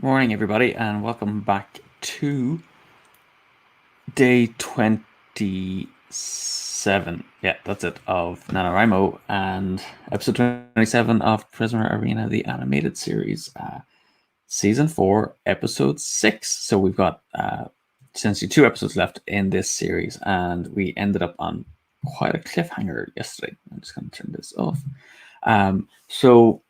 Morning, everybody, and welcome back to day 27. Yeah, that's it, of NaNoWriMo and episode 27 of Prisoner Arena, the animated series, season 4, episode 6. So we've got essentially 2 episodes left in this series, and we ended up on quite a cliffhanger yesterday. I'm just going to turn this off. So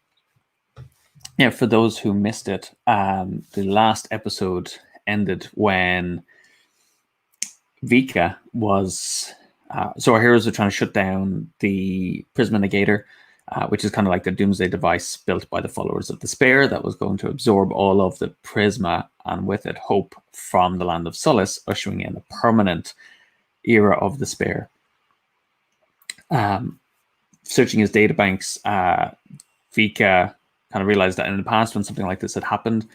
yeah, for those who missed it, the last episode ended when Vika was. So our heroes are trying to shut down the Prisma Negator, which is kind of like the doomsday device built by the followers of Despair that was going to absorb all of the Prisma and with it hope from the Land of Solace, ushering in a permanent era of Despair. Searching his databanks, Vika kind of realized that in the past, when something like this had happened,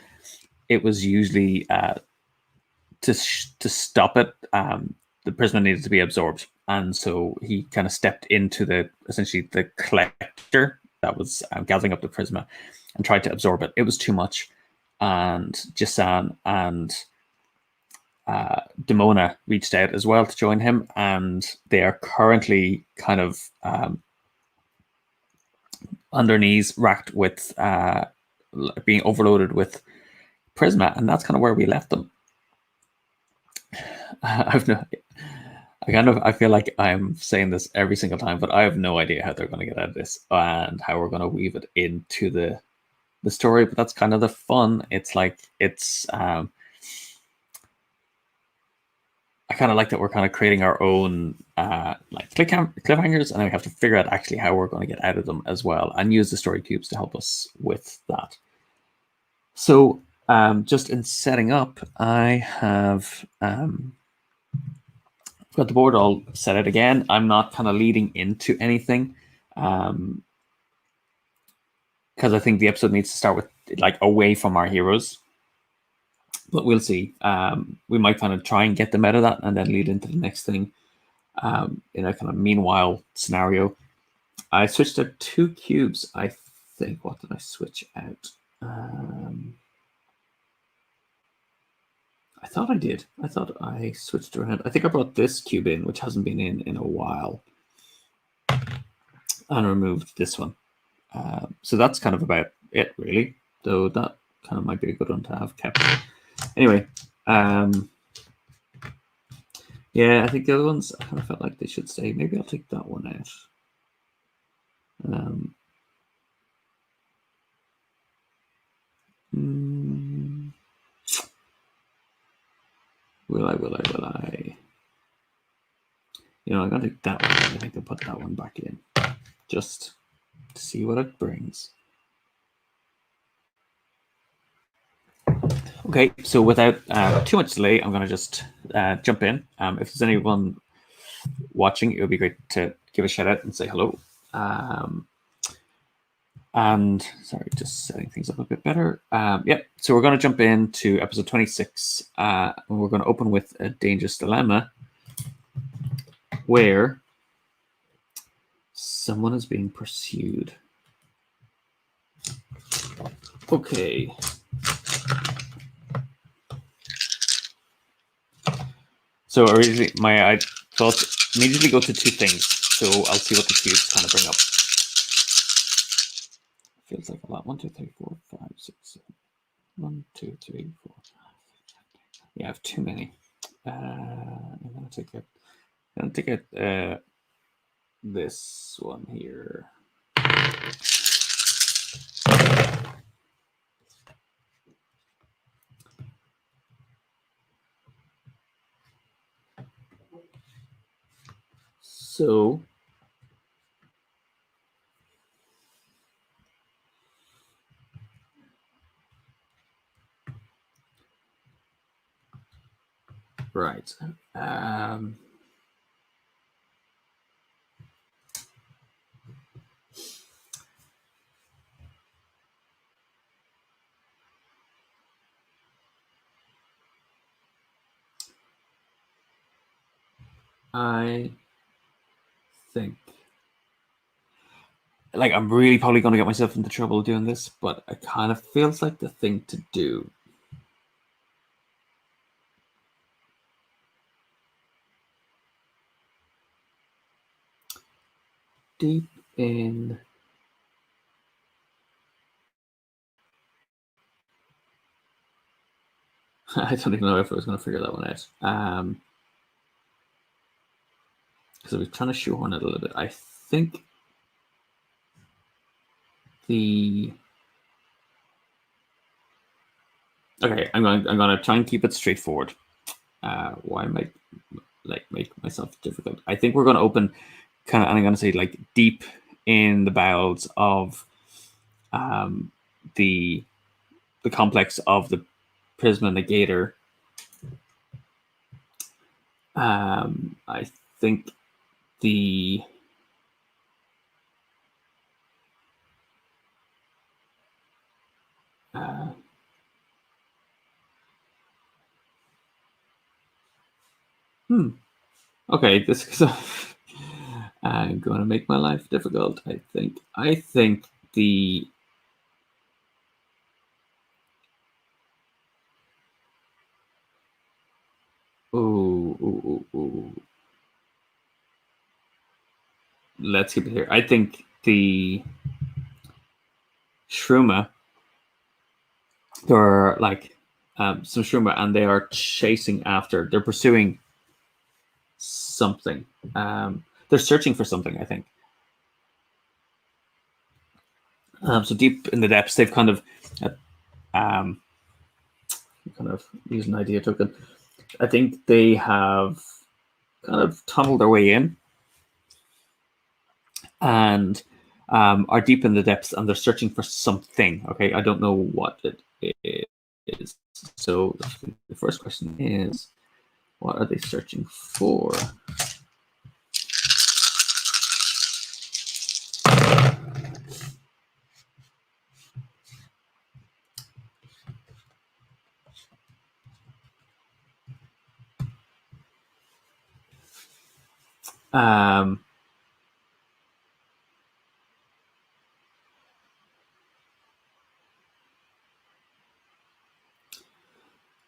it was usually to stop it. The Prisma needed to be absorbed, and so he kind of stepped into essentially the collector that was gathering up the Prisma and tried to absorb it. It was too much, and Jisan and Demona reached out as well to join him, and they are currently kind of on their knees, racked with being overloaded with Prisma, and that's kind of where we left them. I feel like I'm saying this every single time, but I have no idea how they're going to get out of this and how we're going to weave it into the story. But that's kind of the fun. It's like I kind of like that we're kind of creating our own like cliffhangers, and then we have to figure out actually how we're going to get out of them as well, and use the story cubes to help us with that. So just in setting up, I have got the board all set out again. I'm not kind of leading into anything because I think the episode needs to start with like away from our heroes. But we'll see. We might kind of try and get them out of that and then lead into the next thing in a kind of meanwhile scenario. I switched out 2 cubes, I think. What did I switch out? I thought I did. I thought I switched around. I think I brought this cube in, which hasn't been in a while, and removed this one. So that's kind of about it, really. Though that kind of might be a good one to have kept. Anyway, yeah, I think the other ones, I kind of felt like they should stay. Maybe I'll take that one out. Will I? I'm going to take that one. I think I'll put that one back in. Just to see what it brings. Okay, so without too much delay, I'm going to just jump in. If there's anyone watching, it would be great to give a shout out and say hello. And sorry, just setting things up a bit better. So we're going to jump into episode 26. And we're going to open with a dangerous dilemma where someone is being pursued. Okay. So originally, my thoughts immediately go to 2 things. So I'll see what the cubes kind of bring up. Feels like a lot. 1, 2, 3, 4, 5, 6, 7. 1, 2, 3, 4, 5. Yeah, I have too many. I'm gonna take it. This one here. So right. I think like I'm really probably going to get myself into trouble doing this, but it kind of feels like the thing to do deep in. I don't even know if I was going to figure that one out. Because I was trying to shoehorn it a little bit. I think okay, I'm going to try and keep it straightforward. Why might make myself difficult? I think we're going to open kind of, and I'm going to say like deep in the bowels of the complex of the Prisma Negator. I think the okay, this is I'm going to make my life difficult. I think the let's keep it here. I think the Shruma, there are like some Shruma, and they are chasing after. They're pursuing something. They're searching for something, I think. So deep in the depths, they've kind of used an idea token. I think they have kind of tunneled their way in and are deep in the depths, and they're searching for something. Okay, I don't know what it is. So the first question is, what are they searching for?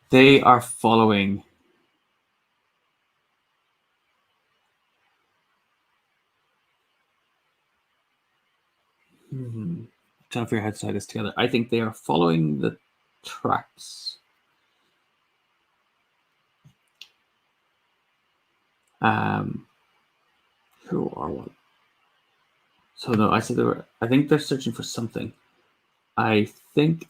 They are following trying to figure out how to tie this together. I think they are following the tracks. Who or what? So no, I said they were. I think they're searching for something. I think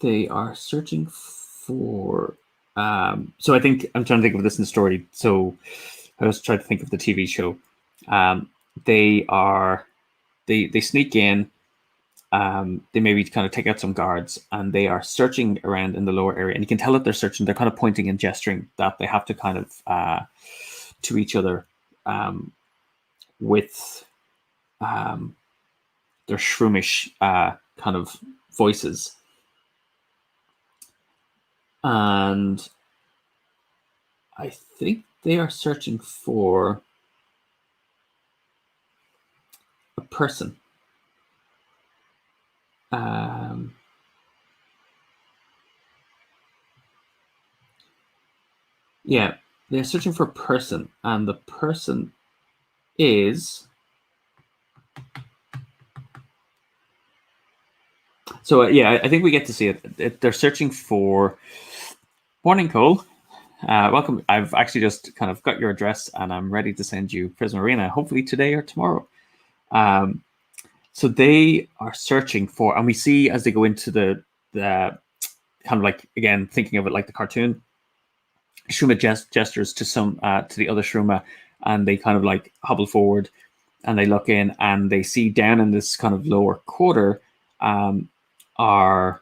they are searching for. So I think I'm trying to think of this in the story. So I was trying to think of the TV show. They are. They sneak in. They maybe kind of take out some guards, and they are searching around in the lower area. And you can tell that they're searching. They're kind of pointing and gesturing that they have to kind of to each other with their shroomish kind of voices. And I think they are searching for a person. Yeah, they're searching for a person, and the person is. So yeah, I think we get to see it. They're searching for. Morning, Cole. Welcome. I've actually just kind of got your address, and I'm ready to send you Prism Arena, hopefully today or tomorrow. So they are searching for, and we see as they go into the kind of like, again, thinking of it like the cartoon, Shruma gestures to to the other Shruma, and they kind of like hobble forward, and they look in, and they see down in this kind of lower quarter are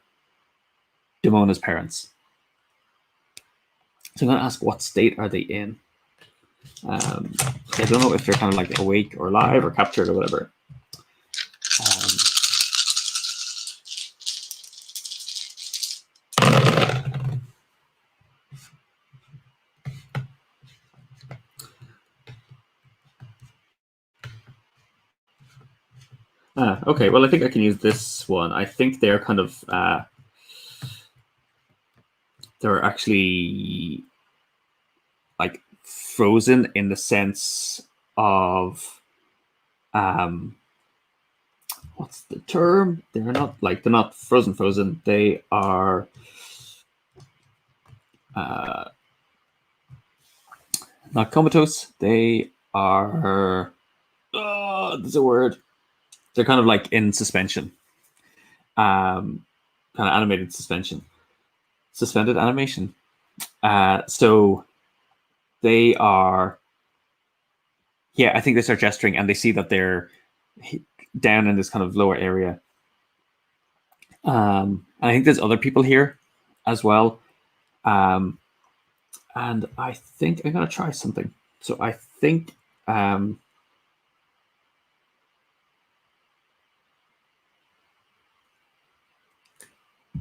Demona's parents. So I'm going to ask, what state are they in? I don't know if they're kind of like awake or alive or captured or whatever. Okay, well, I think I can use this one. I think they're kind of they're actually like frozen in the sense of what's the term? They're not frozen. They are not comatose. They are there's a word. They're kind of like in suspension. Kind of animated suspension. Suspended animation. So they are, yeah, I think they start gesturing and they see that they're down in this kind of lower area. And I think there's other people here as well. And I think I'm going to try something. So I think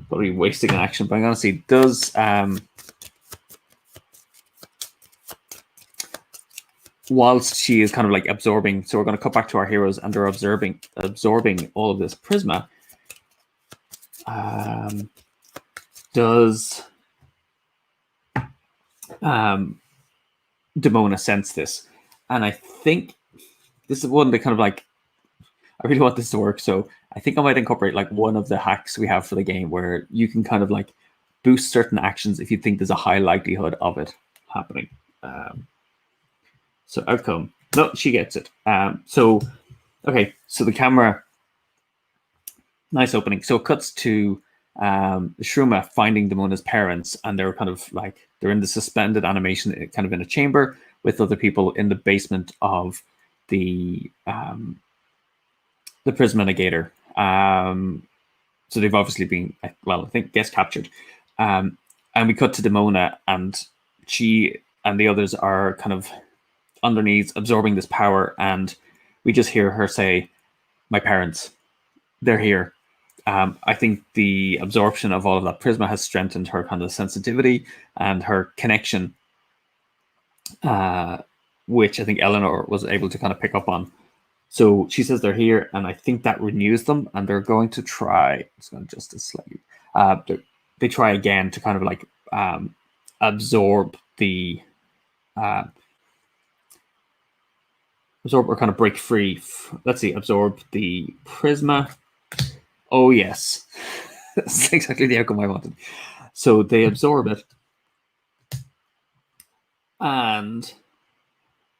probably wasting an action, but I'm going to see, does whilst she is kind of like absorbing, so we're going to cut back to our heroes and they're absorbing all of this prisma. Does Demona sense this? And I think this is one that kind of like, I really want this to work, so I think I might incorporate like one of the hacks we have for the game where you can kind of like boost certain actions if you think there's a high likelihood of it happening. So outcome, no, she gets it. So the camera, nice opening. So it cuts to Shruma finding Demona's parents, and they're kind of like, they're in the suspended animation, kind of in a chamber with other people in the basement of the Prisma Negator. So they've obviously been, well, I think, guest captured. And we cut to Demona, and she and the others are kind of underneath absorbing this power, and we just hear her say, "My parents, they're here." I think the absorption of all of that prisma has strengthened her kind of sensitivity and her connection, which I think Eleanor was able to kind of pick up on. So she says they're here, and I think that renews them, and they're going to try. It's going to just a slightly. They try again to kind of like absorb the absorb or kind of break free. Let's see, absorb the prisma. Oh yes, that's exactly the outcome I wanted. So they absorb it, and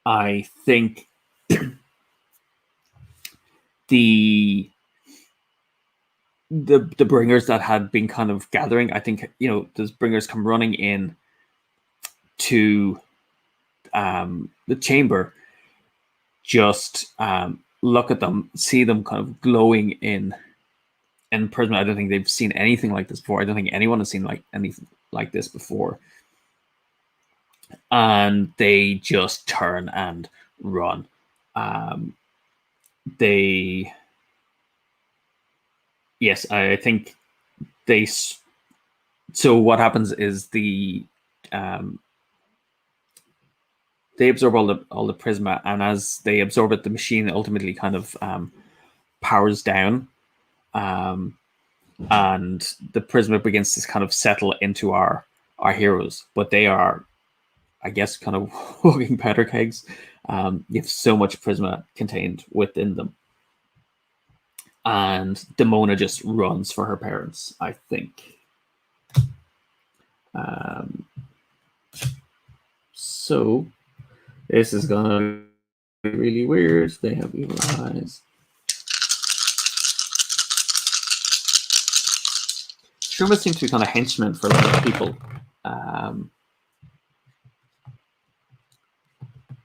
I think the bringers that had been kind of gathering, I think, those bringers come running in to the chamber, just look at them, see them kind of glowing in Prisma. I don't think they've seen anything like this before. I don't think anyone has seen like anything like this before. And they just turn and run. Yes, I think they. So what happens is they absorb all the prisma, and as they absorb it, the machine ultimately kind of powers down, and the prisma begins to kind of settle into our heroes. But they are, I guess, kind of walking powder kegs. You have so much prisma contained within them. And Demona just runs for her parents, I think. So this is gonna be really weird. They have evil eyes. Shruma seems to be kind of henchmen for a lot of people.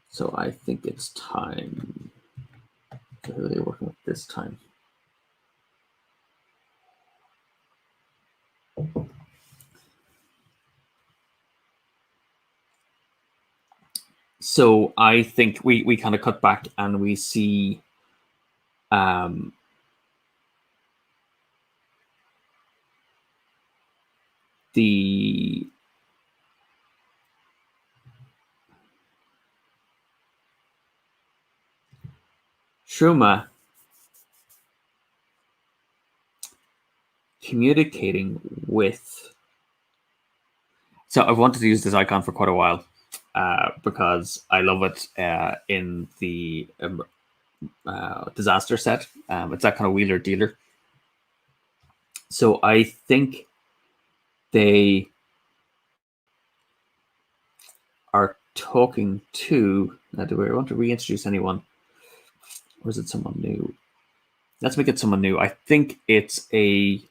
So I think it's time. So who are they working with this time? So I think we kind of cut back and we see the Shruma communicating with. So I've wanted to use this icon for quite a while. because I love it in the disaster set. It's that kind of wheeler dealer. So I think they are talking to. Do we want to reintroduce anyone, or is it someone new? Let's make it someone new. I think it's a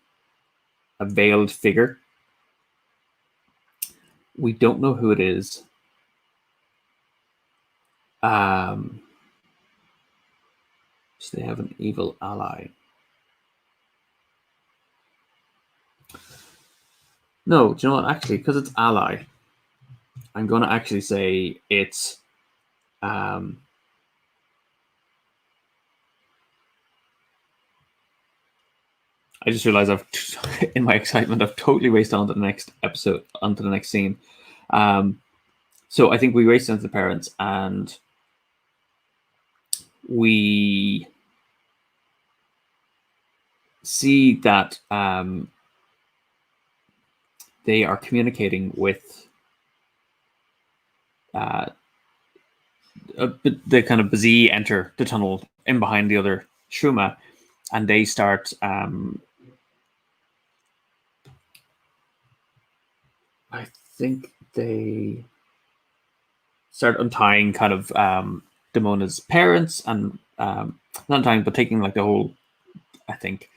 veiled figure. We don't know who it is. So they have an evil ally. No, do you know what? Actually, because it's ally, I'm going to actually say it's I just realized in my excitement, I've totally raced on to the next episode, onto the next scene. So I think we raced into the parents, and we see that they are communicating with the kind of Bazee enter the tunnel in behind the other Shruma, and they start. I think they start untying kind of Damona's parents, and not untying, but taking like the whole, I think,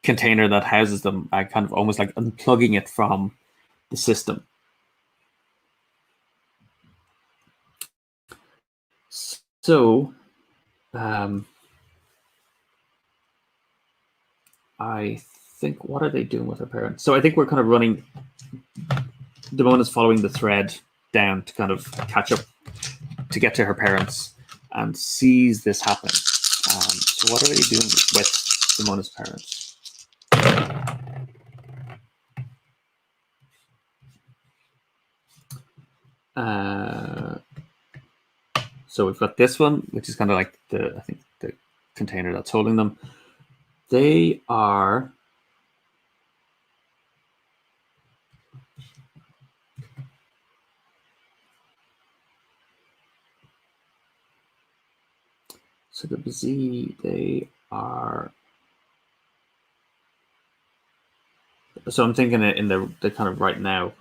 container that houses them, kind of almost like unplugging it from the system. So, I think, what are they doing with her parents? So I think we're kind of running. Damona's following the thread down to kind of catch up to get to her parents, and sees this happening. So what are they doing with Damona's parents? So we've got this one, which is kind of like I think the container that's holding them. They are. So the Bazee, they are. So I'm thinking in the kind of right now.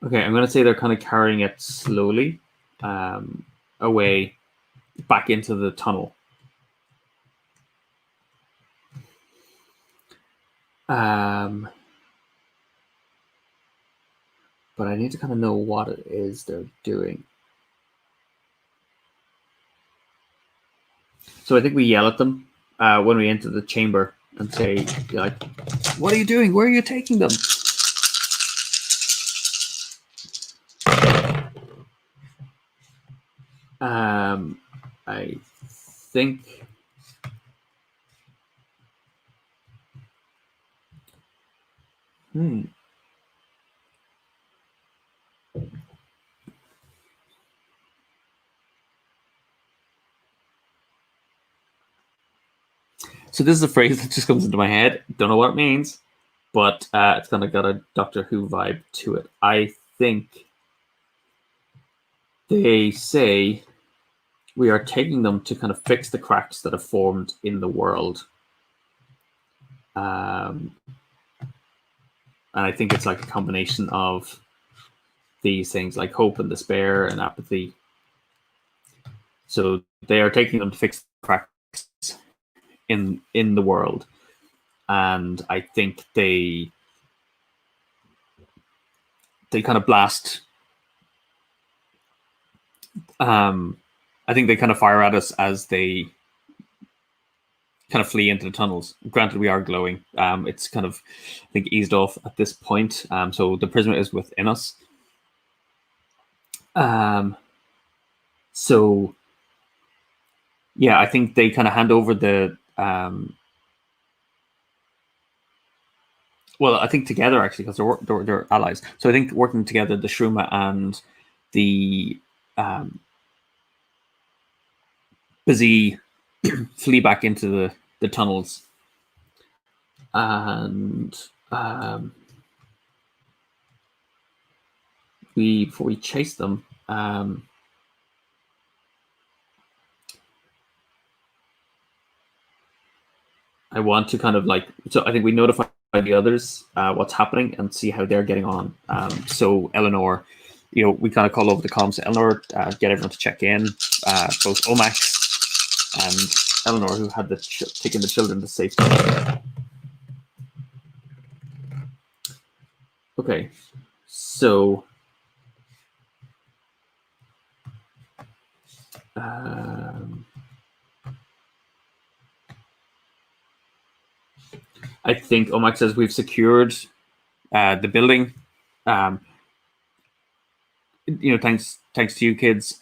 Okay, I'm going to say they're kind of carrying it slowly away back into the tunnel. But I need to kind of know what it is they're doing. So I think we yell at them when we enter the chamber and say, like, what are you doing? Where are you taking them? I think. So this is a phrase that just comes into my head. Don't know what it means, but it's kind of got a Doctor Who vibe to it. I think they say we are taking them to kind of fix the cracks that have formed in the world. And I think it's like a combination of these things, like hope and despair and apathy. So they are taking them to fix the cracks in the world. And I think they kind of blast. I think they kind of fire at us as they kind of flee into the tunnels. Granted, we are glowing. It's kind of, I think, eased off at this point. So the prism is within us. So yeah, I think they kind of hand over the. Well, I think together actually, because they're allies. So I think working together, the Shruma and the Bazee flee back into the tunnels. and before we chase them, I want to kind of so I think we notify the others what's happening and see how they're getting on. So Eleanor, we kind of call over the comms to Eleanor, get everyone to check in, both Omax and Eleanor, who had taken the children to safety. Okay, so I think Omax says we've secured the building. Thanks to you kids.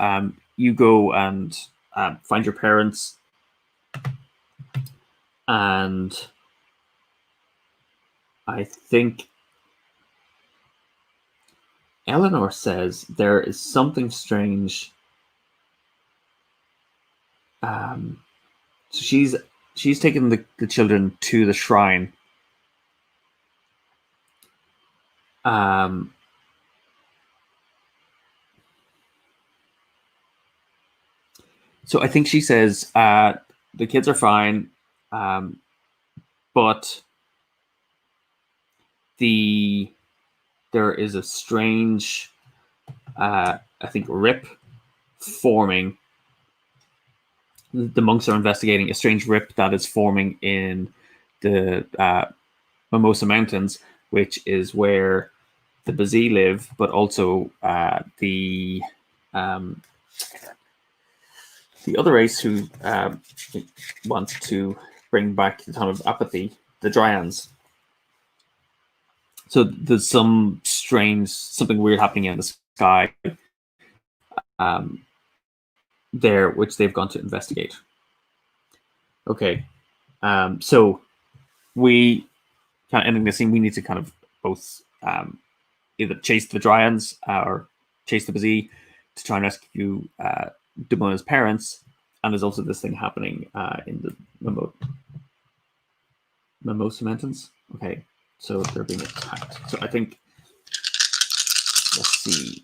You go and find your parents, and I think Eleanor says there is something strange. So she's taken the children to the shrine. So I think she says the kids are fine, but there is a strange, I think, rip forming. The monks are investigating a strange rip that is forming in the Mimosa Mountains, which is where the Bazee live, but also the other race who wants to bring back the time of apathy, the Dryans. So there's something weird happening in the sky there, which they've gone to investigate. Okay, so we kind of ending the scene. We need to kind of both either chase the Dryans or chase the Bazee to try and rescue Damona's parents. And there's also this thing happening in the Mimosa Mountains. Okay, so they're being attacked. So I think, let's see.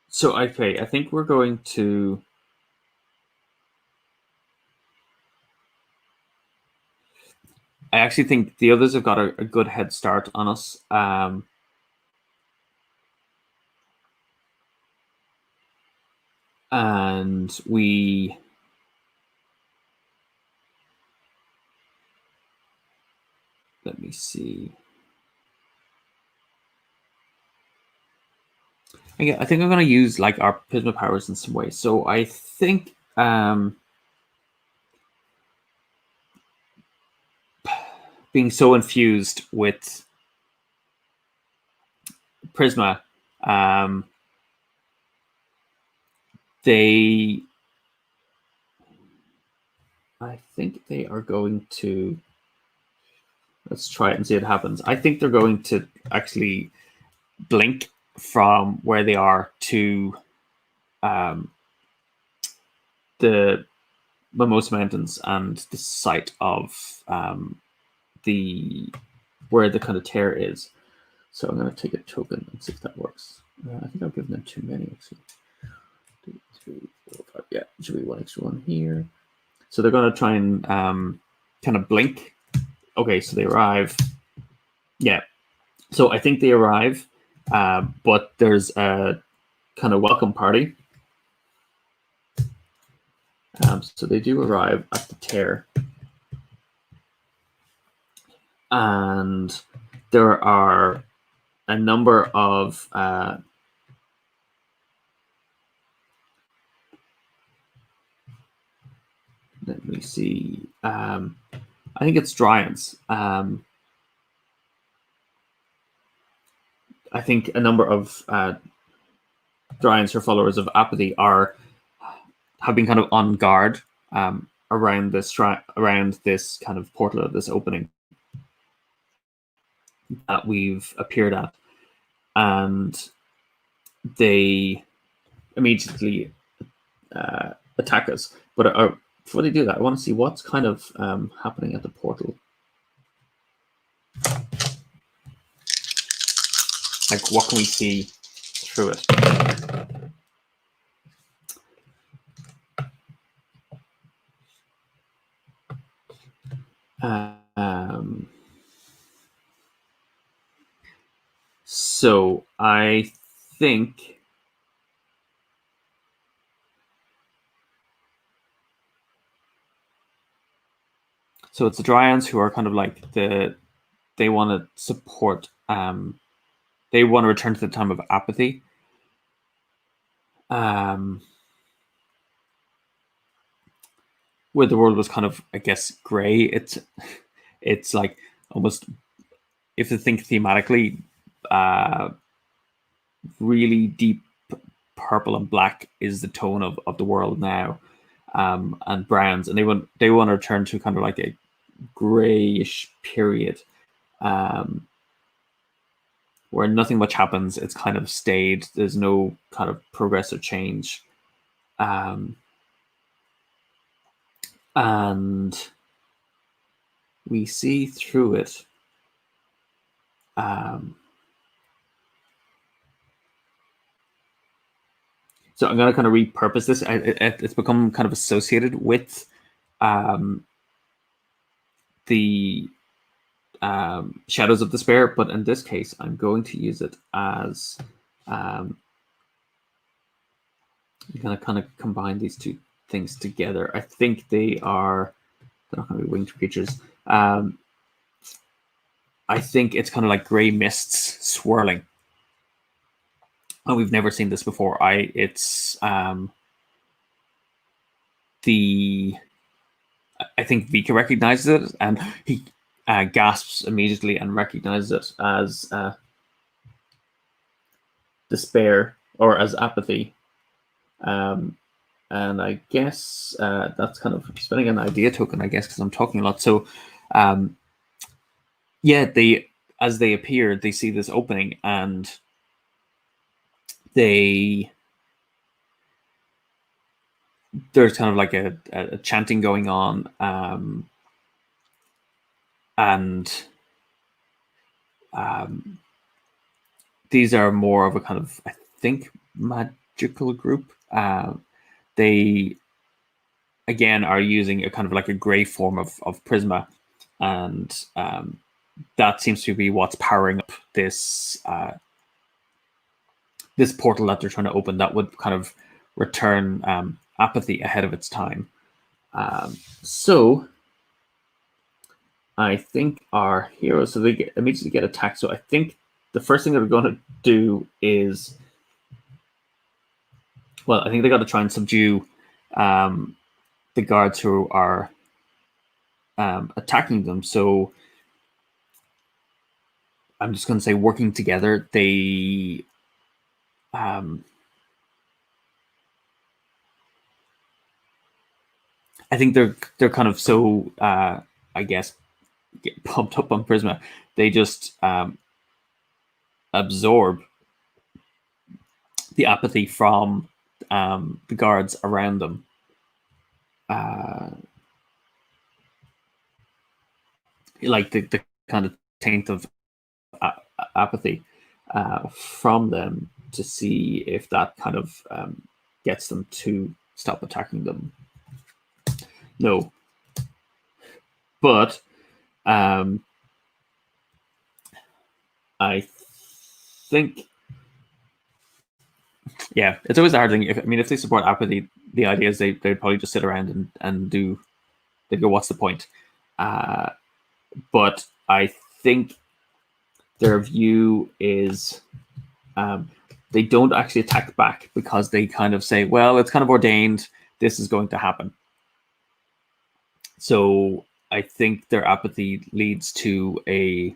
So okay, I think we're going to. I actually think the others have got a good head start on us. And we. Let me see. I think I'm going to use our Pisma powers in some way. So I think being so infused with Prisma, I think they are going to. Let's try it and see what happens. I think they're going to actually blink from where they are to the Mimosa Mountains and the site of where the kind of tear is. So I'm going to take a token and see if that works. I think I've given them too many actually. 2, 3, 4, 5. Yeah, should be one extra one here. So they're going to try and kind of blink. Okay, so they arrive. Yeah, so I think they arrive, but there's a kind of welcome party. So they do arrive at the tear. And there are a number of let me see. I think it's Dryans. I I think a number of Dryads or followers of apathy have been kind of on guard around this kind of portal of this opening that we've appeared at, and they immediately attack us. But before they do that, I want to see what's kind of happening at the portal. Like, what can we see through it? So I think so. It's the Dryads who are kind of like they want to support. They want to return to the time of apathy. Where the world was kind of, I guess, gray. It's like almost, if you think thematically, really deep purple and black is the tone of the world now, and browns, and they want to return to kind of like a grayish period, where nothing much happens. It's kind of stayed. There's no kind of progress or change, and we see through it. So I'm going to kind of repurpose this. It's become kind of associated with the Shadows of Despair, but in this case, I'm going to use it as I'm going to kind of combine these two things together. I think they're not going to be winged creatures. I think it's kind of like gray mists swirling. And we've never seen this before. It's I think Vika recognizes it, and he gasps immediately and recognizes it as despair or as apathy. And I guess that's kind of spending an idea token, I guess, because I'm talking a lot. So, yeah, as they appear, they see this opening, and there's kind of like a chanting going on, and these are more of a kind of, I think, magical group. They again are using a kind of like a gray form of Prisma, and that seems to be what's powering up this this portal that they're trying to open that would kind of return apathy ahead of its time. So I think our heroes, so they immediately get attacked. So I think the first thing that we're going to do is, well, I think they got to try and subdue the guards who are attacking them. So I'm just going to say, working together, they I think they're kind of so I guess get pumped up on Prisma, they just absorb the apathy from the guards around them. Like the kind of taint of apathy from them, to see if that kind of gets them to stop attacking them. No. But I think, yeah, it's always a hard thing. If they support apathy, the idea is they'd probably just sit around and they'd go, what's the point? But I think their view is they don't actually attack back, because they kind of say, well, it's kind of ordained, this is going to happen. So I think their apathy leads to a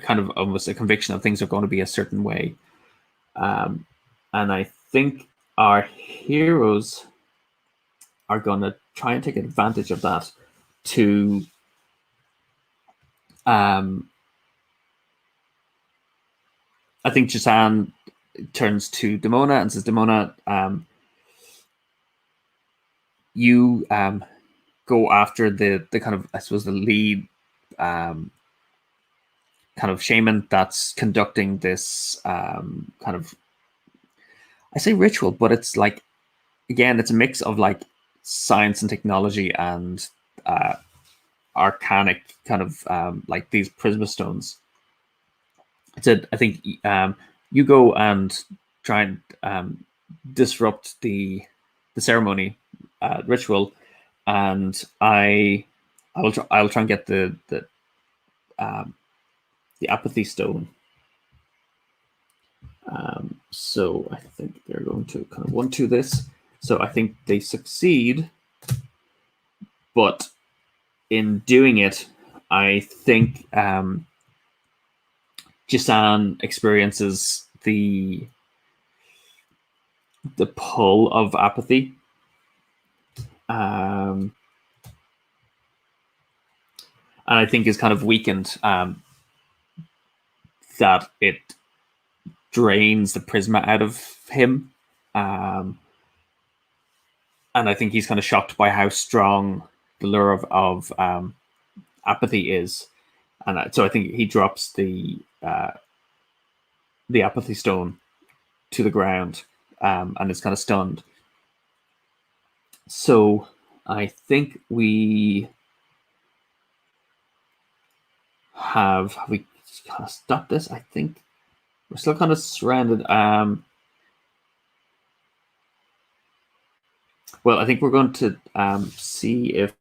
kind of almost a conviction that things are going to be a certain way. And I think our heroes are going to try and take advantage of that to I think Jisan turns to Demona and says, Demona, you go after the kind of, I suppose, the lead kind of shaman that's conducting this kind of, I say ritual, but it's like, again, it's a mix of like science and technology and arcanic kind of like these prisma stones. It said, I think you go and try and disrupt the ceremony ritual, and I'll try and get the apathy stone. So I think they're going to kind of 1-2 this. So I think they succeed, but in doing it, I think Jisan experiences the pull of apathy. And I think is kind of weakened, that it drains the prisma out of him. And I think he's kind of shocked by how strong the lure of apathy is. And so I think he drops the apathy stone to the ground, and is kind of stunned. So I think we have we kind of stopped this? I think we're still kind of surrounded. Well, I think we're going to see if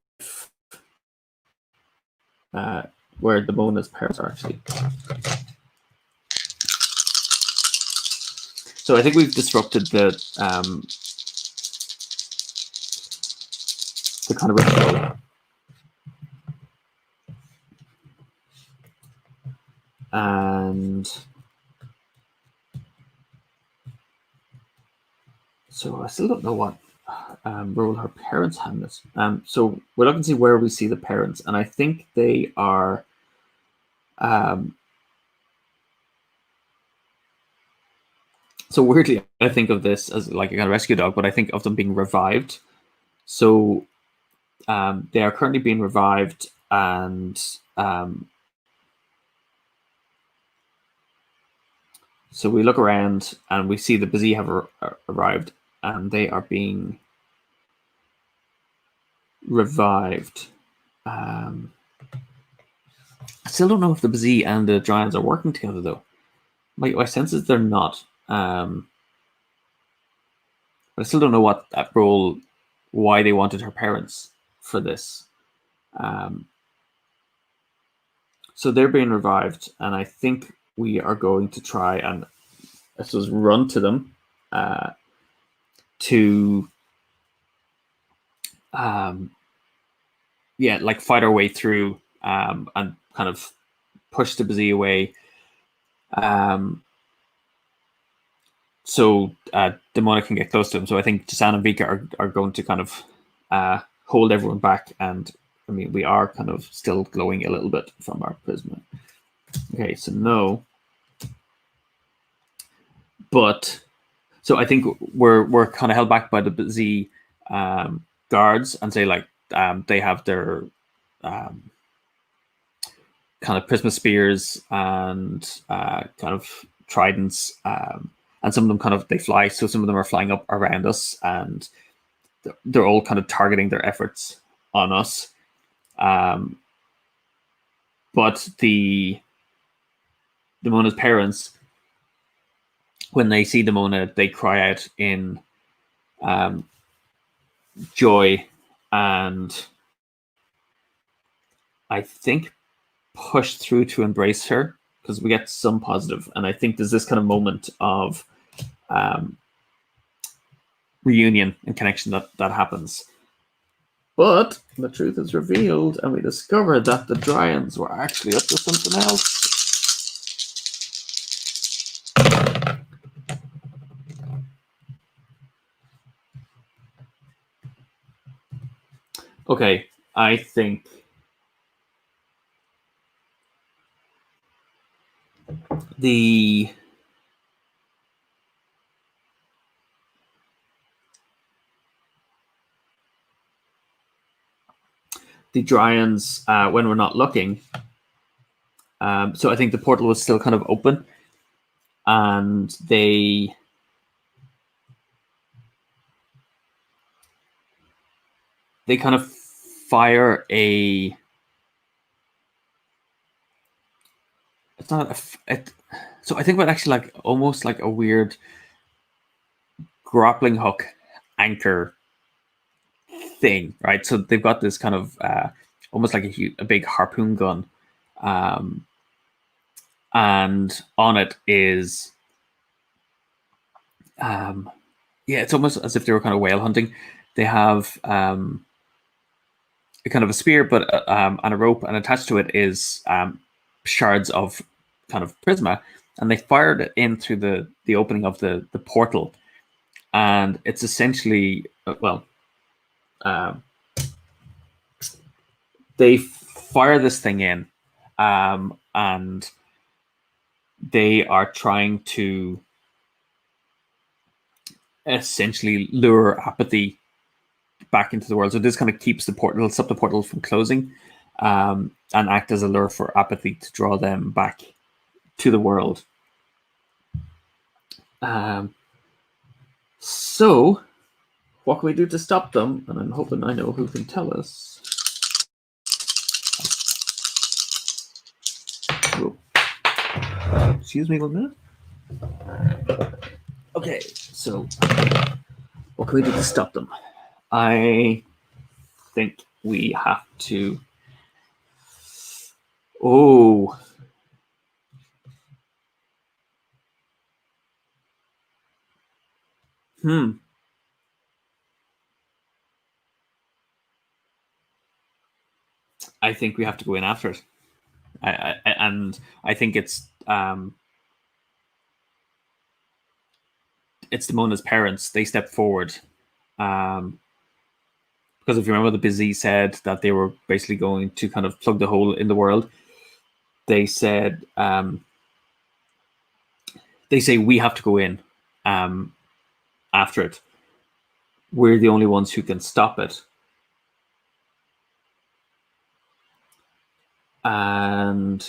where Demona's parents are actually. So I think we've disrupted the kind of ritual. And so I still don't know what role her parents have in this. So we're looking to see where we see the parents, and I think they are so weirdly, I think of this as like a kind of rescue dog, but I think of them being revived. So they are currently being revived, and so we look around and we see the Bazi have arrived, and they are being revived. I still don't know if the Bazi and the Dryads are working together, though. My sense is they're not. But I still don't know what that role, why they wanted her parents for this. So they're being revived, and I think we are going to try and, I suppose, run to them to like fight our way through and kind of push the Bazi away. So Demona can get close to him. So I think Jisan and Vika are going to kind of hold everyone back. And I mean, we are kind of still glowing a little bit from our prisma. Okay, so no. But so I think we're kind of held back by the Bazi guards, and say like they have their kind of prisma spears and kind of tridents. And some of them kind of, they fly, so some of them are flying up around us, and they're all kind of targeting their efforts on us. But Demona's parents, when they see Demona, they cry out in joy, and I think push through to embrace her, because we get some positive. And I think there's this kind of moment of reunion and connection that happens. But the truth is revealed, and we discover that the Dryads were actually up to something else. Okay, I think the Dryans, when we're not looking. So I think the portal was still kind of open, and they kind of fire a. It's not a. So I think about actually like almost like a weird grappling hook anchor thing, right? So they've got this kind of almost like a big harpoon gun, um, and on it is, yeah, it's almost as if they were kind of whale hunting. They have a kind of a spear, but and a rope, and attached to it is shards of kind of prisma, and they fired it in through the opening of the portal, and it's essentially they fire this thing in, and they are trying to essentially lure apathy back into the world. So this kind of keeps the portal, stop the portal from closing, and act as a lure for apathy to draw them back to the world. So, what can we do to stop them? And I'm hoping I know who can tell us. Oh. Excuse me 1 minute. Okay, so what can we do to stop them? I think we have to. Oh. I think we have to go in after it. And I think it's Damona's parents. They step forward, because if you remember, the Busy said that they were basically going to kind of plug the hole in the world. They said, they say we have to go in after it. We're the only ones who can stop it. And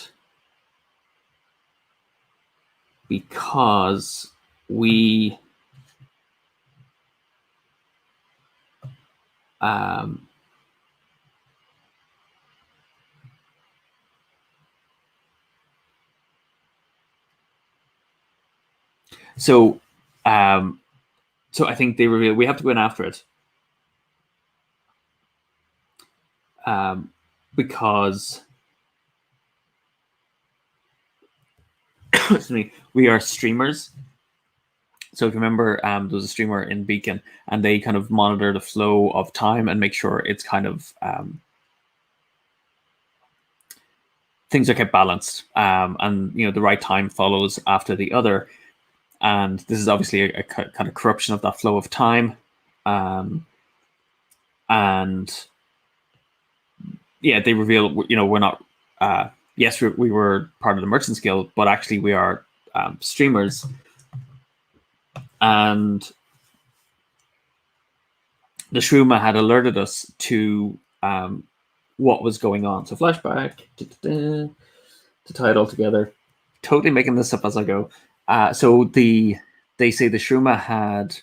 because we so I think they reveal we have to go in after it, because excuse me, we are streamers. So if you remember, there was a streamer in Beacon, and they kind of monitor the flow of time and make sure it's kind of things are kept balanced, and the right time follows after the other. And this is obviously a kind of corruption of that flow of time, and yeah, they reveal we're not. Yes, we were part of the Merchants Guild, but actually we are streamers, and the Shruma had alerted us to what was going on. So flashback to tie it all together. Totally making this up as I go. So they say the Shruma had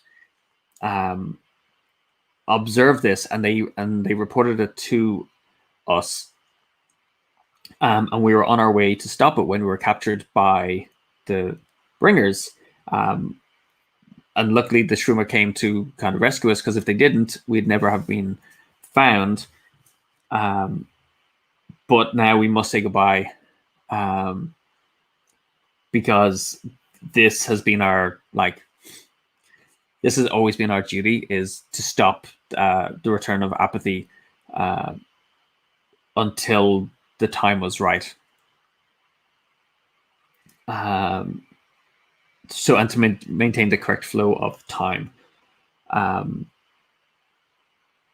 observed this, and they reported it to us, and we were on our way to stop it when we were captured by the Bringers. And luckily, the Shruma came to kind of rescue us, because if they didn't, we'd never have been found. But now we must say goodbye, because this has been our this has always been our duty, is to stop the return of apathy until the time was right. So, and to maintain the correct flow of time.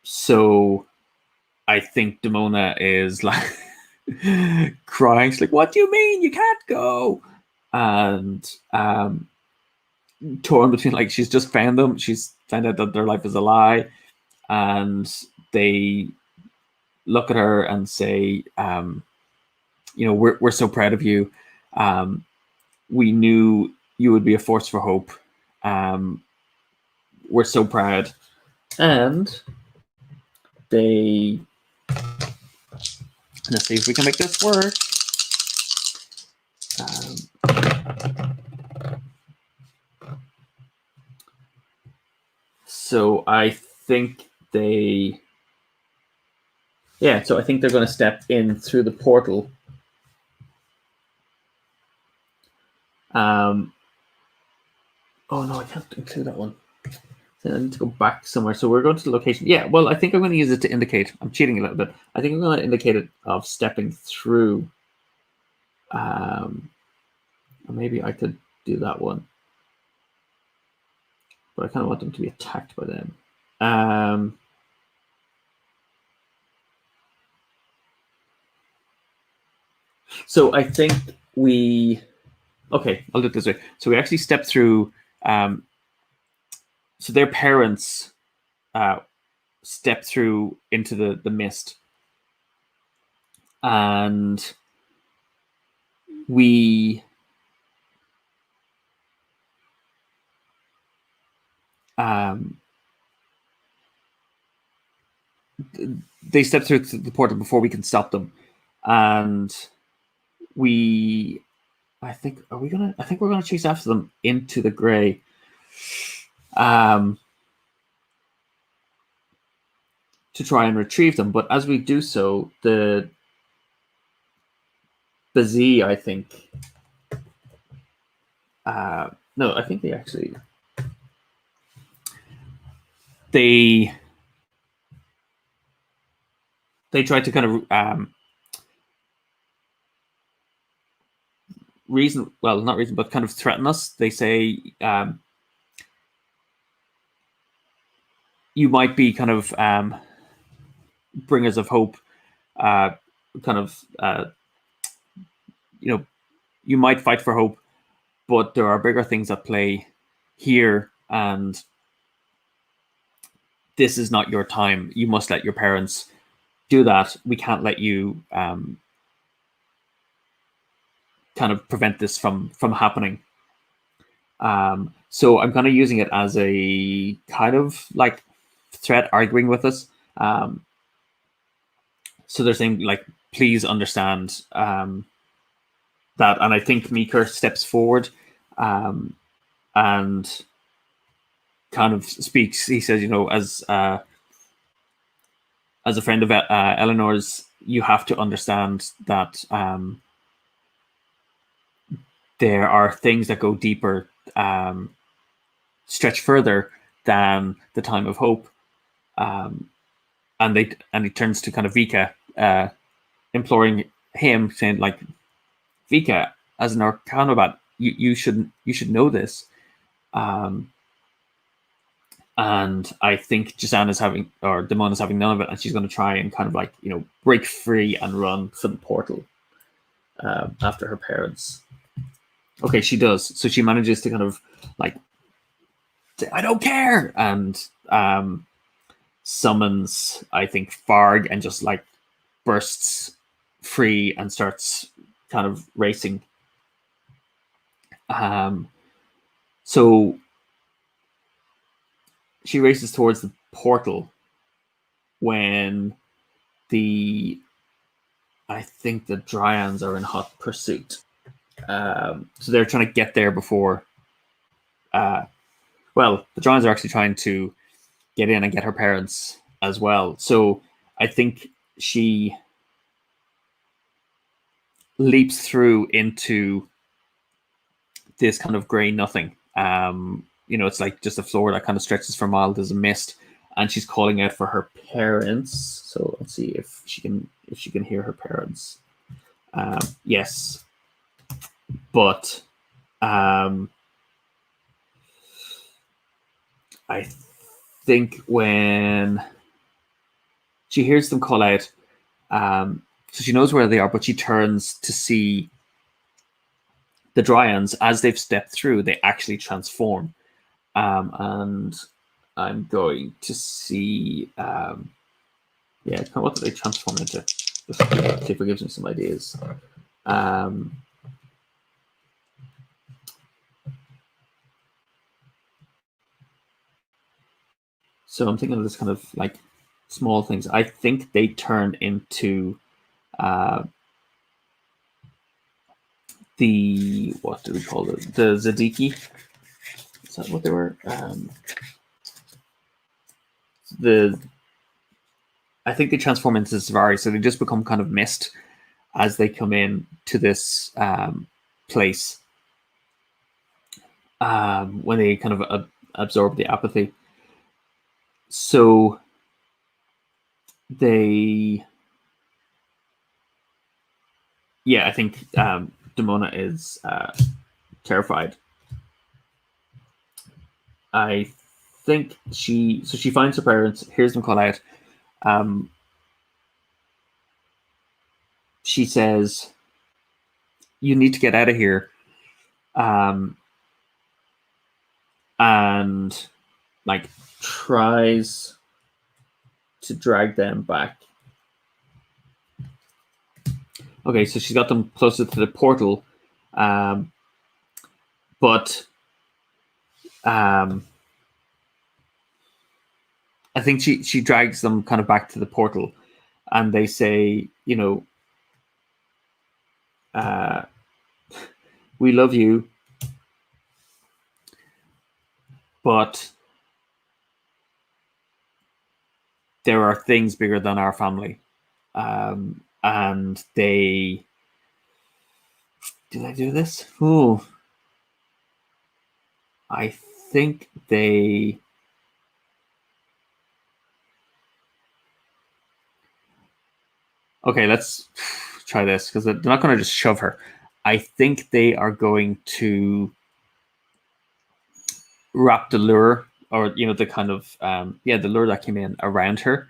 So I think Demona is like crying. She's like, "What do you mean you can't go?" And torn between, like, she's just found them. She's found out that their life is a lie, and they look at her and say, we're so proud of you. We knew you would be a force for hope. We're so proud. And they, let's see if we can make this work. So I think they, so I think they're going to step in through the portal. Oh no, I can't include that one. I need to go back somewhere. So we're going to the location. Yeah, well, I think I'm going to use it to indicate. I'm cheating a little bit. I think I'm going to indicate it of stepping through. Maybe I could do that one, but I kind of want them to be attacked by them. So I think okay, I'll do it this way. So we actually step through. So their parents step through into the mist, and we they step through the portal before we can stop them, and I think we're gonna chase after them into the Grey. To try and retrieve them, but as we do so, the Z, I think. No, I think they tried to kind of reason, well, not reason, but kind of threaten us. They say you might be kind of bringers of hope, you might fight for hope, but there are bigger things at play here, and this is not your time. You must let your parents do that. We can't let you kind of prevent this from happening. So I'm kind of using it as a kind of like threat, arguing with us. So they're saying, like, please understand that. And I think Meeker steps forward and kind of speaks. He says, as a friend of Eleanor's, you have to understand that there are things that go deeper, stretch further than the time of hope. And he turns to kind of Vika, imploring him, saying, like, Vika, as an Arcanobat, you should know this. And I think Jasan is having, or Demon is having none of it, and she's going to try and kind of, like, break free and run for the portal after her parents. Okay, she does. So she manages to kind of, like, say, I don't care, and summons, I think, Farg, and just, like, bursts free and starts kind of racing. So she races towards the portal when I think the Dryans are in hot pursuit. So they're trying to get there before. Well, the Dryans are actually trying to get in and get her parents as well. So I think she leaps through into this kind of grey nothing. It's like just a floor that kind of stretches for miles. There's a mist, and she's calling out for her parents. So let's see if she can hear her parents. Yes, but I think when she hears them call out. So she knows where they are, but she turns to see the Dryans. As they've stepped through, they actually transform. And I'm going to see, what do they transform into? Just see if it gives me some ideas. So I'm thinking of this kind of like small things. I think they turn into the, what do we call it? The Zadiki. Is that what they were? I think they transform into Zavari, so they just become kind of mist as they come in to this place when they kind of absorb the apathy. So I think Demona is terrified. I think she finds her parents, hears them call out. She says, "You need to get out of here," and like tries to drag them back. Okay, so she's got them closer to the portal, but I think she drags them kind of back to the portal, and they say, "We love you, but there are things bigger than our family." And they... Did I do this? Ooh. I think they... Okay, let's try this, because they're not going to just shove her. I think they are going to wrap the lure, or the kind of the lure that came in around her,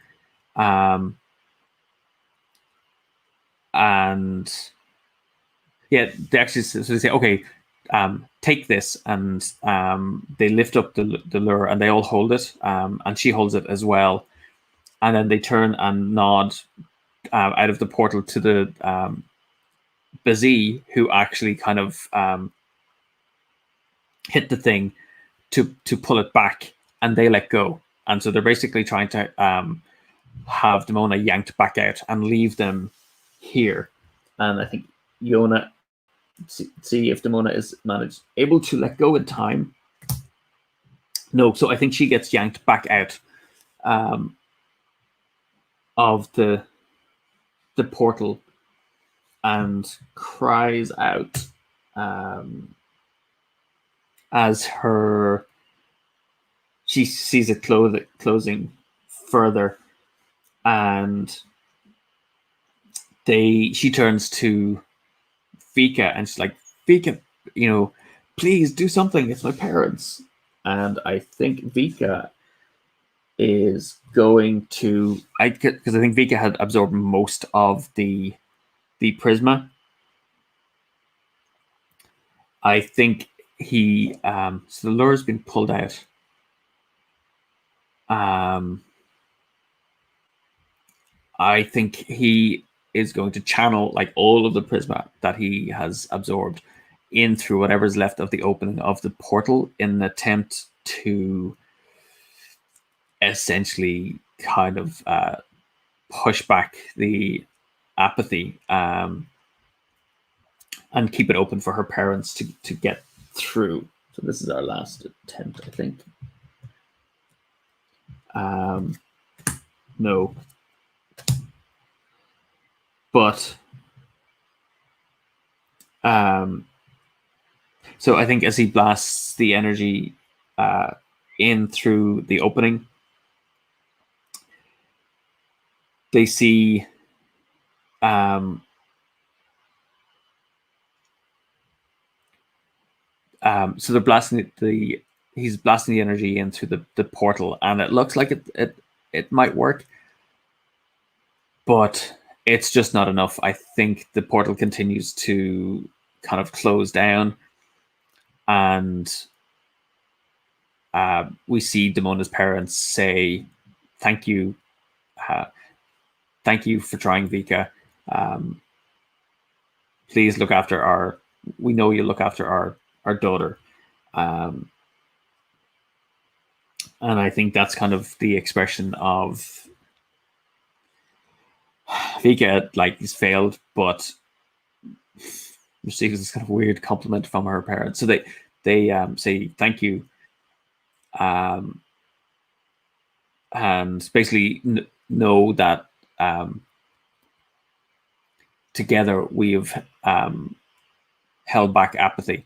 and they actually, so they say, "Okay, take this," and they lift up the lure, and they all hold it, and she holds it as well, and then they turn and nod out of the portal to the Bazee, who actually kind of hit the thing to pull it back, and they let go. And so they're basically trying to have Demona yanked back out and leave them here. And I think Yona, see if Demona is able to let go in time. No, so I think she gets yanked back out of the portal and cries out as she sees it closing further, and she turns to Vika, and she's like, "Vika, please do something. It's my parents." And I think Vika is going to, because I think Vika had absorbed most of the prisma. I think he so the lure's been pulled out. I think he is going to channel like all of the prisma that he has absorbed in through whatever's left of the opening of the portal, in an attempt to essentially kind of push back the apathy and keep it open for her parents to get through. So this is our last attempt, I think. No. But so I think as he blasts the energy in through the opening, they see so they're blasting he's blasting the energy in through the portal, and it looks like it might work. but it's just not enough. I think the portal continues to kind of close down, and we see Damona's parents say, "Thank you, thank you for trying, Vika. Um, please look after our. We know you look after our daughter." Um, and I think that's kind of the expression of Vika, like, he's failed, but receives this kind of weird compliment from her parents. So they say thank you, and basically know that together we've held back apathy.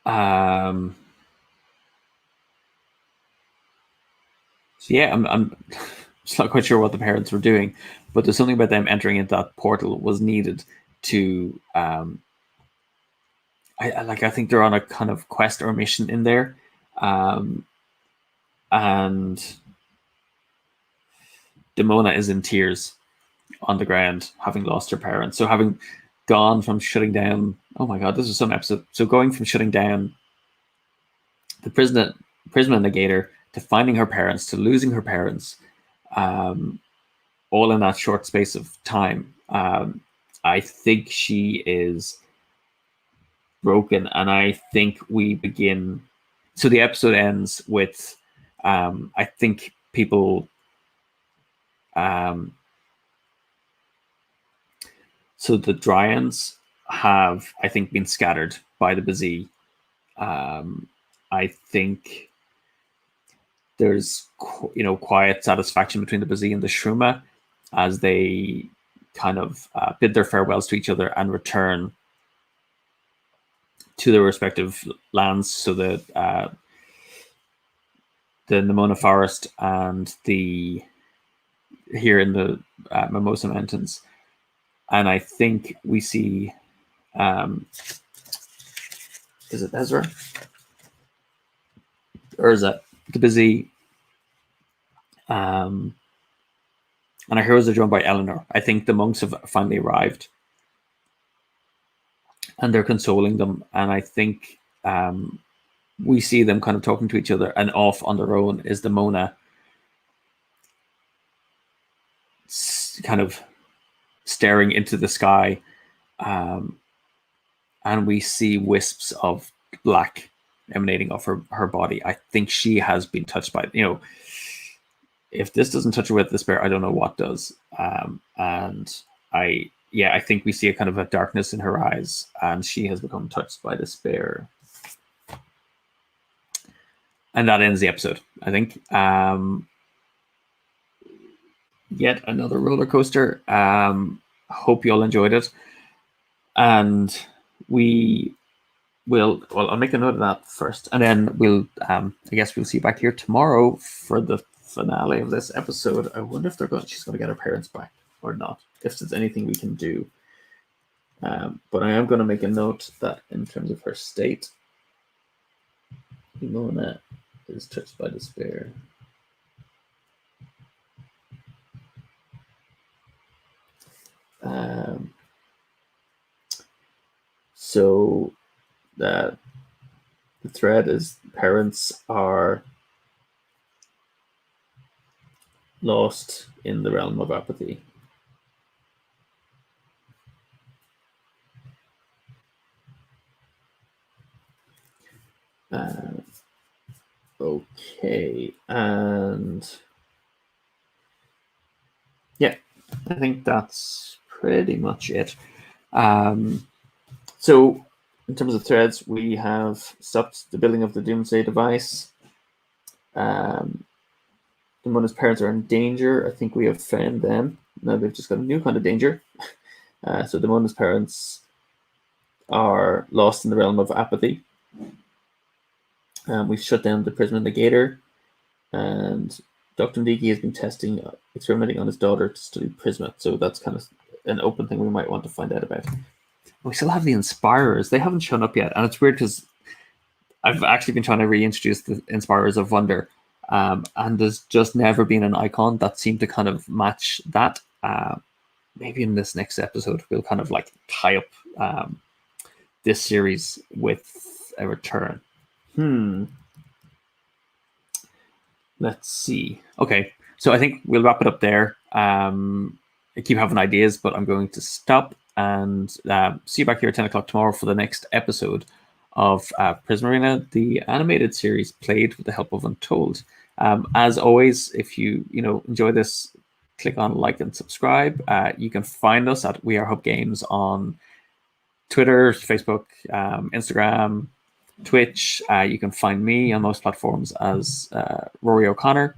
So yeah, I'm just not quite sure what the parents were doing, but there's something about them entering into that portal was needed to. I think they're on a kind of quest or mission in there, and Damona is in tears on the ground, having lost her parents. So having gone from shutting down, oh my god, this is some episode. So going from shutting down the Prisma Negator to finding her parents to losing her parents, all in that short space of time. I think she is broken, and I think we begin. So the episode ends with, I think people. So the Dryans have, I think, been scattered by the Bazee. I think there's quiet satisfaction between the Bazee and the Shruma as they kind of bid their farewells to each other and return to their respective lands. So the Nimona Forest and the here in the Mimosa Mountains, and I think we see. Is it Ezra? Or is that the Bazee? And our heroes are joined by Eleanor. I think the monks have finally arrived, and they're consoling them. And I think we see them kind of talking to each other, and off on their own is Damona, kind of staring into the sky, and we see wisps of black emanating off her body. I think she has been touched by, if this doesn't touch her with despair, I don't know what does. And I think we see a kind of a darkness in her eyes, and she has become touched by despair. And that ends the episode, I think. Yet another roller coaster. Hope you all enjoyed it. And we will, well, I'll make a note of that first, and then we'll, I guess we'll see you back here tomorrow for the finale of this episode. I wonder if she's going to get her parents back or not, if there's anything we can do. But I am going to make a note that in terms of her state, Mona is touched by despair. So that the thread is parents are lost in the realm of apathy. Okay, and yeah, I think that's pretty much it. So in terms of threads, we have stopped the building of the Doomsday device. Damona's parents are in danger. I think we have found them. Now they've just got a new kind of danger. So Damona's parents are lost in the realm of apathy. We've shut down the Prisma Negator, and Dr. Ndiki has been experimenting on his daughter to study Prisma. So that's kind of an open thing we might want to find out about. We still have the Inspirers. They haven't shown up yet. And it's weird because I've actually been trying to reintroduce the Inspirers of Wonder. And there's just never been an icon that seemed to kind of match that. Maybe in this next episode, we'll kind of like tie up this series with a return. Let's see. Okay, so I think we'll wrap it up there. I keep having ideas, but I'm going to stop and see you back here at 10 o'clock tomorrow for the next episode of Prism Arena, the animated series played with the help of Untold. As always, if you enjoy this, click on like and subscribe. You can find us at We Are Hub Games on Twitter, Facebook, Instagram, Twitch. You can find me on most platforms as Rory O'Connor.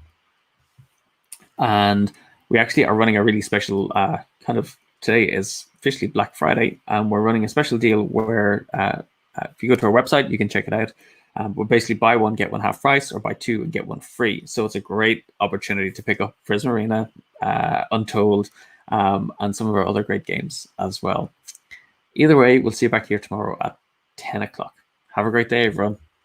And we actually are running a really special kind of, today is officially Black Friday, and we're running a special deal where if you go to our website, you can check it out. We'll basically buy one, get one half price, or buy two and get one free. So it's a great opportunity to pick up Prism Arena, Untold, and some of our other great games as well. Either way, we'll see you back here tomorrow at 10 o'clock. Have a great day, everyone.